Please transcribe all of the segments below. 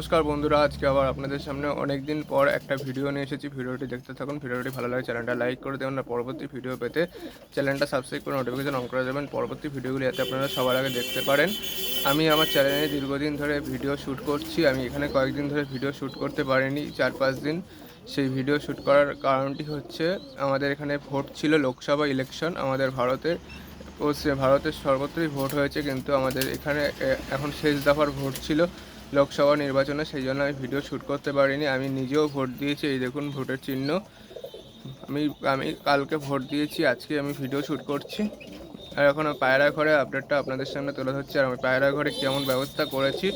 নমস্কার বন্ধুরা, আজকে আবার আপনাদের সামনে অনেক দিন পর একটা ভিডিও নিয়ে এসেছি। ভিডিওটি দেখতে থাকুন। ভিডিওটি ভালো লাগে চ্যানেলটা লাইক করে দেবেন, আর পরবর্তী ভিডিও পেতে চ্যানেলটা সাবস্ক্রাইব করে নোটিফিকেশন অন করে দেবেন। পরবর্তী ভিডিওগুলি যাতে আপনারা সবার আগে দেখতে পারেন। আমি আমার চ্যানেলে দীর্ঘদিন ধরে ভিডিও শ্যুট করছি। আমি এখানে কয়েকদিন ধরে ভিডিও শ্যুট করতে পারিনি, 4-5 দিন। সেই ভিডিও শ্যুট করার কারণটি হচ্ছে, আমাদের এখানে ভোট ছিল, লোকসভা ইলেকশন। আমাদের ভারতের সর্বত্রই ভোট হয়েছে, কিন্তু আমাদের এখানে এখন শেষ দফার ভোট ছিল লোকসভা নির্বাচনে। সেই জন্য আমি ভিডিও শ্যুট করতে পারিনি। আমি নিজেও ভোট দিয়েছি, এই দেখুন ভোটের চিহ্ন। আমি আমি কালকে ভোট দিয়েছি, আজকে আমি ভিডিও শ্যুট করছি। আর এখন পায়রা ঘরে আপডেটটা আপনাদের সামনে তুলে ধরছি। আর আমি পায়রা ঘরে কেমন ব্যবস্থা করেছি,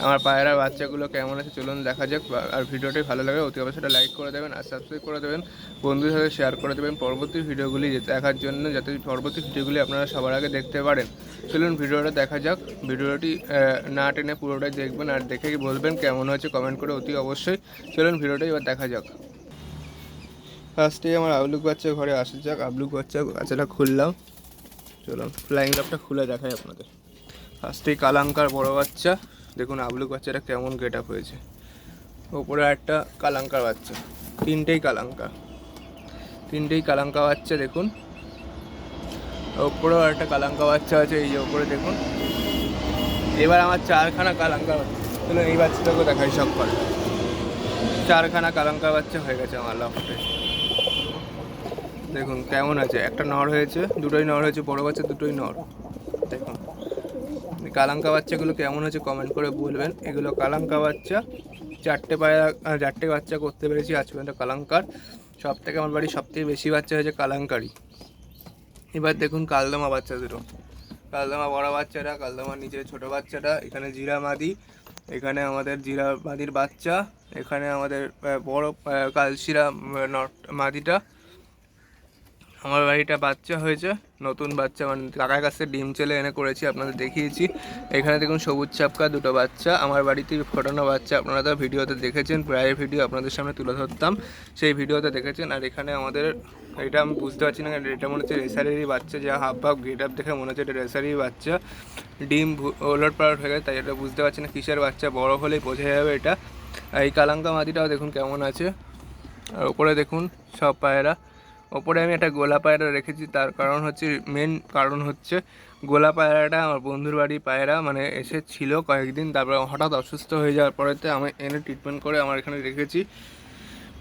আমার পায়রা বাচ্চাগুলো কেমন আছে, চলুন দেখা যাক। আর ভিডিওটি ভালো লাগে অতি অবশ্যই লাইক করে দেবেন আর সাবস্ক্রাইব করে দেবেন, বন্ধুদের সাথে শেয়ার করে দেবেন পরবর্তী ভিডিওগুলি দেখার জন্য, যাতে পরবর্তী ভিডিওগুলি আপনারা সবার আগে দেখতে পারেন। চলুন ভিডিওটা দেখা যাক। ভিডিওটি না টেনে পুরোটাই দেখবেন, আর দেখে বলবেন কেমন হয়েছে কমেন্ট করে অতি অবশ্যই। চলুন ভিডিওটা এবার দেখা যাক। ফার্স্টেই আমার আবলুক বাচ্চা ঘরে আসা যাক। আবলুক বাচ্চাটা খুললাম, চলুন ফ্লাইং লাভটা খুলে দেখাই আপনাদের। ফার্স্টেই কালাঙ্কার বড় বাচ্চা, দেখুন আবলুক বাচ্চাটা কেমন গেট আপ হয়েছে। ওপরে একটা কালাঙ্কার বাচ্চা, তিনটেই কালাঙ্কা বাচ্চা দেখুন। ওপরেও একটা কালাঙ্কা বাচ্চা আছে, এই যে ওপরে দেখুন। এবার আমার 4খানা কালাঙ্কা বাচ্চা, চলুন এই বাচ্চাটাকে দেখাই সব করে। 4খানা কালাঙ্কা বাচ্চা হয়ে গেছে আমার লফটে। দেখুন কেমন আছে, একটা নর হয়েছে, দুটোই নর হয়েছে, বড় বাচ্চা দুটোই নর। দেখুন কালাঙ্কা বাচ্চাগুলো কেমন হয়েছে কমেন্ট করে বলবেন। এগুলো কালাঙ্কা বাচ্চা, 4টে বাচ্চা করতে পেরেছি আজ পর্যন্ত কালাঙ্কার। সব থেকে আমার বাড়ি সবথেকে বেশি বাচ্চা হয়েছে কালাঙ্কারই। এবার দেখুন কালদমা বাচ্চা দুটো, কালদমা বড় বাচ্চাটা, কালদমার নিচে ছোটো বাচ্চাটা। এখানে জিরা মাদি, এখানে আমাদের জিরা মাদির বাচ্চা, এখানে আমাদের বড় কালশিরা মাদিটা। আমার বাড়িটা বাচ্চা হয়েছে, নতুন বাচ্চা, মানে কাকার কাছ থেকে ডিম চেলে এনে করেছি, আপনাদের দেখিয়েছি। এখানে দেখুন সবুজ চাপকা দুটো বাচ্চা, আমার বাড়িতে ফোটানো বাচ্চা। আপনারা তো ভিডিওতে দেখেছেন, প্রায় ভিডিও আপনাদের সামনে তুলে ধরতাম, সেই ভিডিওতে দেখেছেন। আর এখানে আমাদের এটা আমি বুঝতে পারছি না, এটা মনে হচ্ছে রেসারেরই বাচ্চা, যা হাফ গেট আপ দেখে মনে হচ্ছে এটা রেসারেরই বাচ্চা। ডিম ওলট পালট হয়ে গেছে, তাই এটা বুঝতে পারছি না কিসের বাচ্চা, বড় হলেই বোঝা যাবে এটা। এই কালাঙ্কা মাদিটাও দেখুন কেমন আছে। আর ওপরে দেখুন সব পায়রা। ওপরে আমি একটা গোলা পায়রা রেখেছি, তার কারণ হচ্ছে, মেন কারণ হচ্ছে গোলা পায়রাটা আমার বন্ধুর বাড়ি পায়রা, মানে এসেছিল কয়েকদিন, তারপরে হঠাৎ অসুস্থ হয়ে যাওয়ার পরেতে আমি এনে ট্রিটমেন্ট করে আমার এখানে রেখেছি।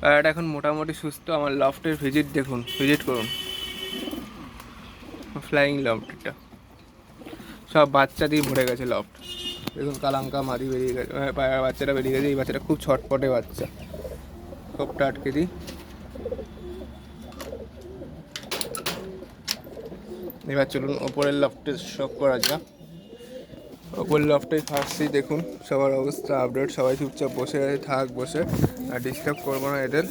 পায়রাটা এখন মোটামুটি সুস্থ। আমার লফটের ভিজিট করুন ফ্লাইং লফটটা, সব বাচ্চা দিয়ে ভরে গেছে লফট। দেখুন কালাঙ্কা মাদি বেরিয়ে গেছে, পায়রা বাচ্চাটা বেরিয়ে গেছে। এই বাচ্চাটা খুব ছটপটে বাচ্চা, খোপটা আটকে দিই। এবার চলুন ওপরের লফটে শক করা যাক। ওপরের লফটে ফার্স্টেই দেখুন সবার অবস্থা আপডেট, সবাই চুপচাপ বসে আছে, থাক বসে, আর ডিস্টার্ব করবো না এদের।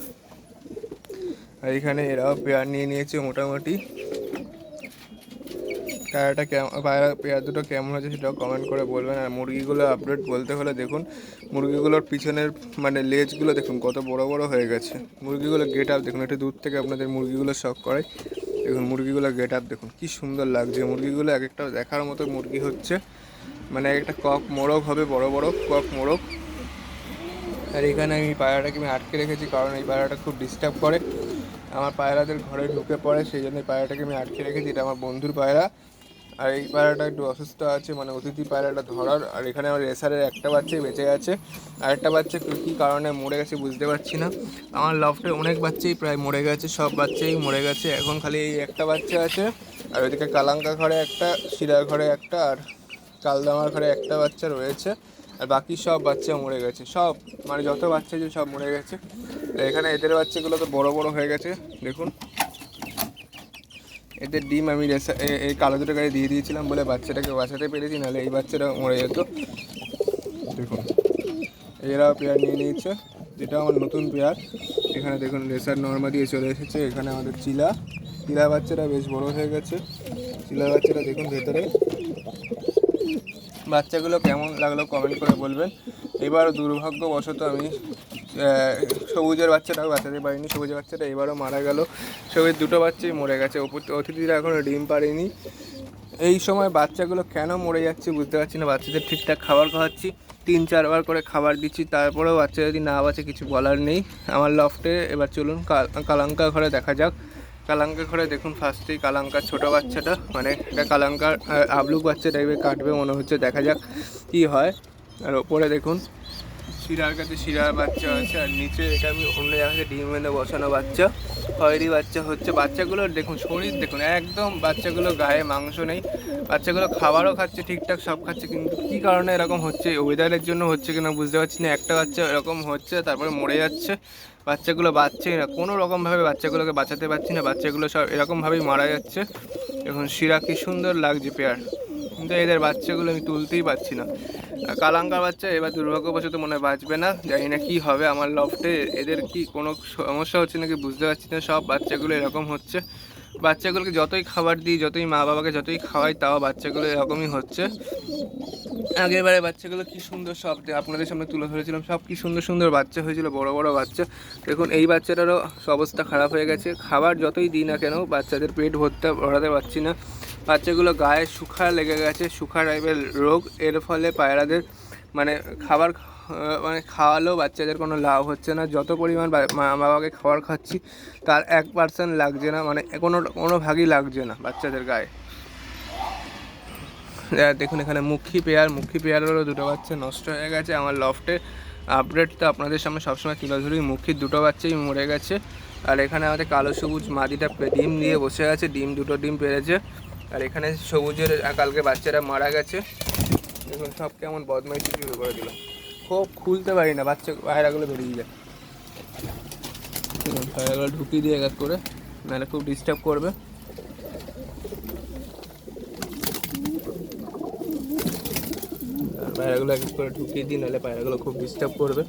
আর এখানে এরাও পেয়ার নিয়ে নিয়েছে মোটামুটি। পেয়ার দুটো কেমন হয়েছে সেটাও কমেন্ট করে বলবেন। আর মুরগিগুলো আপডেট বলতে হলে দেখুন, মুরগিগুলোর পিছনের মানে লেজগুলো দেখুন কত বড় বড় হয়ে গেছে। মুরগিগুলো গেট আপ দেখুন, একটু দূর থেকে আপনাদের মুরগিগুলো শক করাই। দেখুন মুরগিগুলো গেট আপ দেখুন কি সুন্দর লাগছে। মুরগিগুলো এক একটা দেখার মতো মুরগি হচ্ছে, মানে একটা কক মোরগ হবে, বড় বড় কক মোরগ। আর এখানে আমি পায়রাটাকে আটকে রেখেছি, কারণ এই পায়রাটা খুব ডিস্টার্ব করে, আমার পায়রাদের ঘরে ঢুকে পড়ে, সেই জন্য পায়রাটাকে আমি আটকে রেখেছি। এটা আমার বন্ধুর পায়রা। আর এই পায়রাটা একটু অসুস্থ আছে, মানে অতিথি পায়রাটা ধরার। আর এখানে আমার রেসারের একটা বাচ্চাই বেঁচে আছে, আরেকটা বাচ্চা কী কারণে মরে গেছে বুঝতে পারছি না। আমার লফটে অনেক বাচ্চাই প্রায় মরে গেছে, সব বাচ্চাই মরে গেছে। এখন খালি এই একটা বাচ্চা আছে। আর ওইদিকে কালাঙ্কা ঘরে একটা, শিরার ঘরে একটা, আর কালদামার ঘরে একটা বাচ্চা রয়েছে। আর বাকি সব বাচ্চা মরে গেছে, সব মানে যত বাচ্চা যে সব মরে গেছে। এখানে এদের বাচ্চাগুলো তো বড় বড় হয়ে গেছে দেখুন। এদের ডিম আমি এই কালো দুটো গায়ে দিয়ে দিয়েছিলাম বলে বাচ্চাটাকে বাঁচাতে পেরেছি, নাহলে এই বাচ্চাটা মরে যেত। দেখুন এরাও পেয়ার নিয়ে নিয়েছে, যেটা আমার নতুন পেয়ার। এখানে দেখুন রেসার নর্মা দিয়ে চলে এসেছে। এখানে আমাদের চিলা বাচ্চাটা বেশ বড় হয়ে গেছে। চিলা বাচ্চাটা দেখুন ভেতরে। বাচ্চাগুলো কেমন লাগলো কমেন্ট করে বলবেন। এবার দুর্ভাগ্যবশত আমি সবুজের বাচ্চাটাও বাঁচাতে পারিনি, সবুজের বাচ্চাটা এবারও মারা গেল। সবুজের দুটো বাচ্চাই মরে গেছে, অতিথিরা এখনও ডিম পারেনি। এই সময় বাচ্চাগুলো কেন মরে যাচ্ছে বুঝতে পারছি না। বাচ্চাদের ঠিকঠাক খাবার খাওয়াচ্ছি, 3-4 বার করে খাবার দিচ্ছি, তারপরেও বাচ্চা যদি না বাঁচে কিছু বলার নেই। আমার লফটে এবার চলুন কালাঙ্কা ঘরে দেখা যাক। কালাঙ্কা ঘরে দেখুন ফার্স্টেই কালাঙ্কার ছোটো বাচ্চাটা, মানে এটা কালাঙ্কার আবলুক বাচ্চা টাইপের কাটবে মনে হচ্ছে, দেখা যাক কি হয়। আর ওপরে দেখুন শিরার কাছে শিরার বাচ্চা আছে, আর নিচে এটা আমি অন্য জায়গায় ডিম এনে বসানো বাচ্চা, খয়েরি বাচ্চা হচ্ছে। বাচ্চাগুলোর দেখুন শরীর দেখুন, একদম বাচ্চাগুলো গায়ে মাংস নেই। বাচ্চাগুলো খাবারও খাচ্ছে ঠিকঠাক, সব খাচ্ছে, কিন্তু কী কারণে এরকম হচ্ছে, ওয়েদারের জন্য হচ্ছে কিনা বুঝতে পারছি না। একটা বাচ্চা এরকম হচ্ছে, তারপরে মরে যাচ্ছে, বাচ্চাগুলো বাঁচছেই না, কোনো রকমভাবে বাচ্চাগুলোকে বাঁচাতে পারছি না, বাচ্চাগুলো সব এরকমভাবেই মারা যাচ্ছে। এখন শিরা কী সুন্দর লাগছে পেয়ার, কিন্তু এদের বাচ্চাগুলো আমি তুলতেই পারছি না। কালাঙ্কার বাচ্চা এবার দুর্ভাগ্যবশত মনে হয় বাঁচবে না, জানি না কী হবে আমার লফটে। এদের কি কোনো সমস্যা হচ্ছে নাকি বুঝতে পারছি না, সব বাচ্চাগুলো এরকম হচ্ছে। বাচ্চাগুলোকে যতই খাবার দিই, যতই মা বাবাকে যতই খাওয়াই, তাও বাচ্চাগুলো এরকমই হচ্ছে। আগেরবারে বাচ্চাগুলো কি সুন্দর সব আপনাদের সামনে তুলে ধরেছিলাম, সব কি সুন্দর সুন্দর বাচ্চা হয়েছিল, বড় বড় বাচ্চা। দেখুন এই বাচ্চাটারও অবস্থা খারাপ হয়ে গেছে। খাবার যতই দিই না কেন বাচ্চাদের পেট ভরাতে পারছি না। বাচ্চাগুলো গায়ে শুখা লেগে গেছে, শুখা টাইপের রোগ। এর ফলে পায়রাদের মানে খাবার মানে খাওয়ালেও বাচ্চাদের কোনো লাভ হচ্ছে না। যত পরিমাণ মা বাবাকে খাবার খাচ্ছি তার 1% লাগছে না, মানে কোনো ভাগই লাগছে না বাচ্চাদের গায়ে। দেখুন এখানে মুখী পেয়ারেরও দুটো বাচ্চা নষ্ট হয়ে গেছে। আমার লফটে আপডেট তো আপনাদের সামনে সবসময় তুলে ধরি, মুখীর দুটো বাচ্চাই মরে গেছে। আর এখানে আমাদের কালো সবুজ মাদিটা ডিম দিয়ে বসে আছে, দুটো ডিম পেরেছে। আর এখানে সবুজের কালকে বাচ্চারা মারা গেছে। দেখুন সব কেমন বদমাইশি শুরু করে দিল, খুব খুলতে পারি না, বাচ্চা পায়রাগুলো বেরিয়ে যায়। দেখুন পায়রাগুলো ঢুকিয়ে দিয়ে এক করে, নাহলে খুব ডিস্টার্ব করবে। পায়রাগুলো এক করে ঢুকিয়ে দিই, নাহলে পায়রাগুলো খুব ডিস্টার্ব করবে।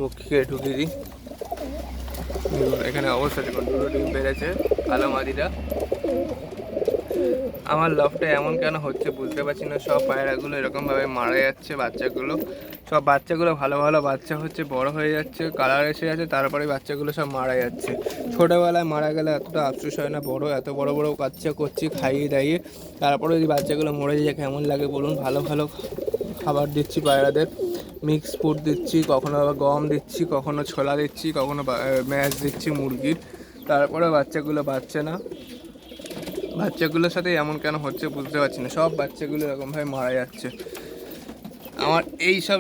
মুখে ঢুকিয়ে দিই। এখানে অবস্থা দেখুন, দুটো ডিম পেরেছে কালো মাদিটা। আমার লফটে এমন কেন হচ্ছে বুঝতে পারছি না, সব পায়রাগুলো এরকমভাবে মারা যাচ্ছে। সব বাচ্চাগুলো ভালো ভালো বাচ্চা হচ্ছে, বড় হয়ে যাচ্ছে, কালার এসে যাচ্ছে, তারপরে বাচ্চাগুলো সব মারা যাচ্ছে। ছোটোবেলায় মারা গেলে এতটা আফসোস হয় না, এত বড় বড় বাচ্চা করছি খাইয়ে দাইয়ে, তারপরে যদি বাচ্চাগুলো মরে যায় কেমন লাগে বলুন। ভালো ভালো খাবার দিচ্ছি পায়রাদের, মিক্স ফুড দিচ্ছি, কখনো আবার গম দিচ্ছি, কখনো ছোলা দিচ্ছি, কখনো ম্যাশ দিচ্ছি মুরগির, তারপরে বাচ্চাগুলো বাঁচছে না। বাচ্চাগুলোর সাথে এমন কেন হচ্ছে বুঝতে পারছি না, সব বাচ্চাগুলো এরকমভাবে মারা যাচ্ছে। আমার এই সব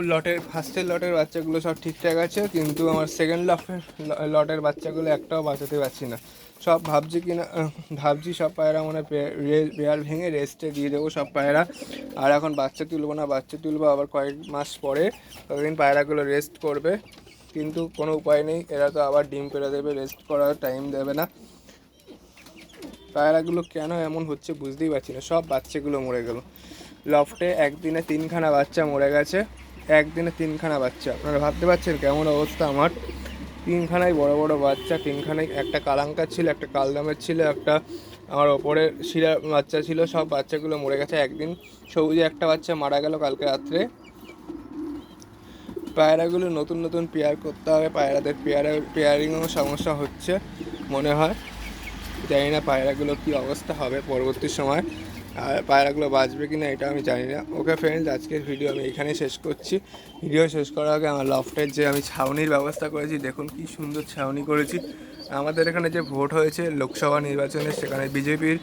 ফার্স্টের লটের বাচ্চাগুলো সব ঠিকঠাক আছে, কিন্তু আমার সেকেন্ড লটের বাচ্চাগুলো একটাও বাঁচাতে পারছি না। সব ভাবছি সব পায়রা মানে পেয়ার ভেঙে রেস্টে দিয়ে দেবো সব পায়রা। আর এখন বাচ্চা তুলবো না, বাচ্চা তুলবো আবার কয়েক মাস পরে, ততদিন পায়রাগুলো রেস্ট করবে। কিন্তু কোনো উপায় নেই, এরা তো আবার ডিম পেড়ে দেবে, রেস্ট করার টাইম দেবে না। পায়রাগুলো কেন এমন হচ্ছে বুঝতেই পারছি না, সব বাচ্চাগুলো মরে গেল। লফটে একদিনে 3খানা বাচ্চা মরে গেছে, একদিনে 3খানা বাচ্চা। আপনারা ভাবতে পারছেন কেমন অবস্থা আমার। 3খানাই বড় বড় বাচ্চা, 3খানাই, একটা কালাঙ্কার ছিল, একটা কালদামের ছিল, একটা আমার ওপরে শিরা বাচ্চা ছিল। সব বাচ্চাগুলো মরে গেছে একদিন। সবুজে একটা বাচ্চা মারা গেল কালকে রাত্রে। পায়রাগুলো নতুন নতুন পেয়ার করতে হবে, পায়রাদের পেয়ারিংও সমস্যা হচ্ছে মনে হয়। জানি না পায়রাগুলো কী অবস্থা হবে পরবর্তী সময়, আর পায়রাগুলো বাঁচবে কি না এটা আমি জানি না। ওকে ফ্রেন্ডস, আজকের ভিডিও আমি এখানেই শেষ করছি। ভিডিও শেষ করার আগে আমার লফটের যে আমি ছাউনির ব্যবস্থা করেছি, দেখুন কি সুন্দর ছাউনি করেছি। আমাদের এখানে যে ভোট হয়েছে লোকসভা নির্বাচনে, সেখানে বিজেপির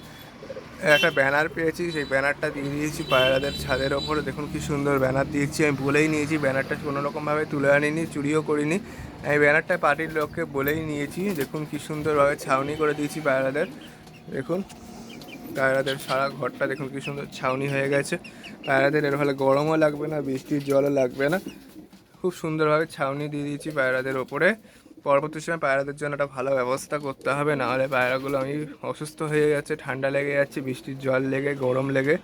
একটা ব্যানার পেয়েছি, সেই ব্যানারটা দিয়ে দিয়েছি পায়রাদের ছাদের ওপরে। দেখুন কি সুন্দর ব্যানার দিয়েছি, আমি বলেই নিয়েছি ব্যানারটা কোনোরকমভাবে তুলে আনিনি, চুরিও করিনি। আমি ব্যানারটা পার্টির লোককে বলেই নিয়েছি। দেখুন কি সুন্দরভাবে ছাউনি করে দিয়েছি পায়রাদের। দেখুন পায়রাদের সারা ঘরটা দেখুন কি সুন্দর ছাউনি হয়ে গেছে। পায়রাদের এর ফলে গরমও লাগবে না, বৃষ্টির জলও লাগবে না, খুব সুন্দরভাবে ছাউনি দিয়ে দিয়েছি পায়রাদের ওপরে। পরবর্তী সময় পায়রাদের জন্য একটা ভালো ব্যবস্থা করতে হবে, নাহলে পায়রাগুলো আমি অসুস্থ হয়ে যাচ্ছে, ঠান্ডা লেগে যাচ্ছে, বৃষ্টির জল লেগে, গরম লেগে।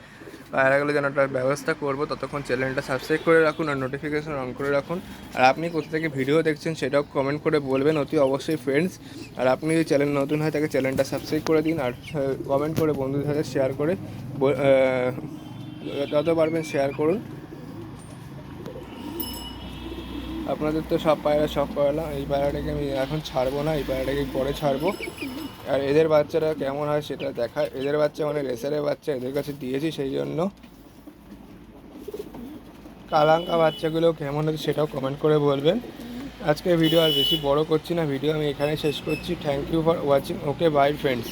পায়রাগুলো যেন একটা ব্যবস্থা করবো। ততক্ষণ চ্যানেলটা সাবস্ক্রাইব করে রাখুন আর নোটিফিকেশন অন করে রাখুন। আর আপনি কোথা থেকে ভিডিও দেখছেন সেটাও কমেন্ট করে বলবেন অতি অবশ্যই ফ্রেন্ডস। আর আপনি যদি চ্যানেল নতুন হয় তাকে চ্যানেলটা সাবস্ক্রাইব করে দিন, আর কমেন্ট করে বন্ধুদের সাথে শেয়ার করে যত পারবেন শেয়ার করুন। আপনাদের তো সব পায়রা সব পায়রা, এই পায়রাটাকে আমি এখন ছাড়বো না, এই পায়রাটাকে পরে ছাড়বো। আর এদের বাচ্চারা কেমন হয় সেটা দেখায়। এদের বাচ্চা মানে রেসারের বাচ্চা, এদের কাছে দিয়েছি সেই জন্য কালাঙ্কা বাচ্চাগুলো কেমন হচ্ছে সেটাও কমেন্ট করে বলবেন। আজকের ভিডিও আর বেশি বড় করছি না, ভিডিও আমি এখানে শেষ করছি। Thank you for watching. Okay bye friends.